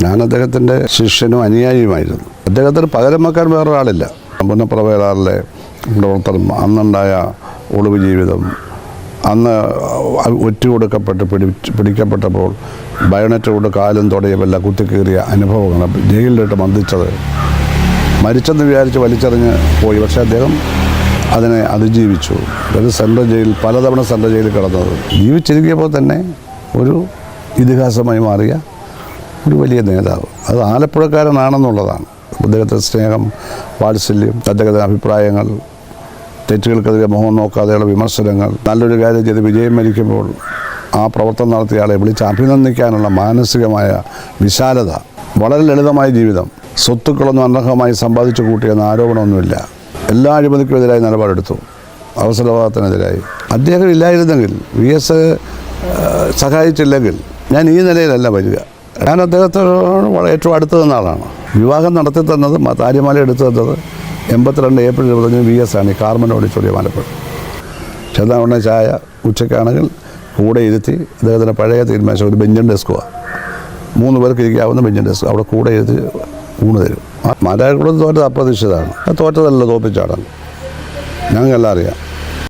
ഞാൻ അദ്ദേഹത്തിൻ്റെ ശിഷ്യനും അനുയായിയുമായിരുന്നു. അദ്ദേഹത്തിന് പകരം വെക്കാൻ വേറൊരാളില്ല. പുന്നപ്രവേലാറിലെ പ്രവർത്തനം, അന്നുണ്ടായ ഒളിവ് ജീവിതം, അന്ന് ഒറ്റുകൊടുക്കപ്പെട്ട് പിടിക്കപ്പെട്ടപ്പോൾ ബയോണറ്റ് കൊണ്ട് കാലും തുടയുമെല്ലാം കുത്തിക്കീറിയ അനുഭവങ്ങൾ, ജയിലിലിട്ട് മർദ്ദിച്ചത്, മരിച്ചെന്ന് വിചാരിച്ച് വലിച്ചെറിഞ്ഞ് പോയി. പക്ഷേ അദ്ദേഹം അതിനെ അതിജീവിച്ചു. ഒരു സെൻട്രൽ ജയിൽ, പലതവണ സെൻട്രൽ ജയിലിൽ കിടന്നത്, ജീവിച്ചിരിക്കുമ്പോൾ തന്നെ ഒരു ഇതിഹാസമായി മാറിയ ഒരു വലിയ നേതാവ്. അത് ആലപ്പുഴക്കാരനാണെന്നുള്ളതാണ്. അദ്ദേഹത്തിൻ്റെ സ്നേഹം, വാത്സല്യം, അദ്ദേഹത്തിൻ്റെ അഭിപ്രായങ്ങൾ, തെറ്റുകൾക്കെതിരെ മുഖം നോക്കാതെയുള്ള വിമർശനങ്ങൾ, നല്ലൊരു കാര്യം ചെയ്ത് വിജയം വരിക്കുമ്പോൾ ആ പ്രവർത്തനം നടത്തിയ ആളെ വിളിച്ച് അഭിനന്ദിക്കാനുള്ള മാനസികമായ വിശാലത, വളരെ ലളിതമായ ജീവിതം, സ്വത്തുക്കളൊന്നും അനർഹമായി സമ്പാദിച്ചു കൂട്ടിയെന്ന ആരോപണമൊന്നുമില്ല. എല്ലാ അഴിമതിക്കുമെതിരായി നിലപാടെടുത്തു, അവസരവാദത്തിനെതിരായി. അദ്ദേഹം ഇല്ലായിരുന്നെങ്കിൽ, VS സഹായിച്ചില്ലെങ്കിൽ ഞാൻ ഈ നിലയിലല്ല വരിക. ഞാൻ അദ്ദേഹത്തോട് ഏറ്റവും അടുത്ത് നിന്ന ആളാണ്. വിവാഹം നടത്തി തന്നത്, താലിമാല എടുത്തു തന്നത് 82 ഏപ്രിൽ 25 VS ആണ്, ഈ കാർമൻ ഓഡിറ്റോറിയം ആലപ്പുഴ. ചെന്നാൽ ഉടനെ ചായ, ഉച്ചയ്ക്കാണെങ്കിൽ കൂടെ ഇരുത്തി അദ്ദേഹത്തിൻ്റെ പഴയ തീരുമാനിച്ച ഒരു ബെഞ്ചൻ ഡെസ്കുമാണ്, 3 പേർക്ക് ഇരിക്കാവുന്ന ബെഞ്ചൻ ഡെസ്ക്, അവിടെ കൂടെ ഇരുത്തി ഊണ് തരും. മാരായക്കുളം തോറ്റത് അപ്രതീക്ഷിതമാണ്. തോറ്റതല്ല, തോപ്പിച്ചാടാണ്, ഞങ്ങൾക്കെല്ലാം അറിയാം.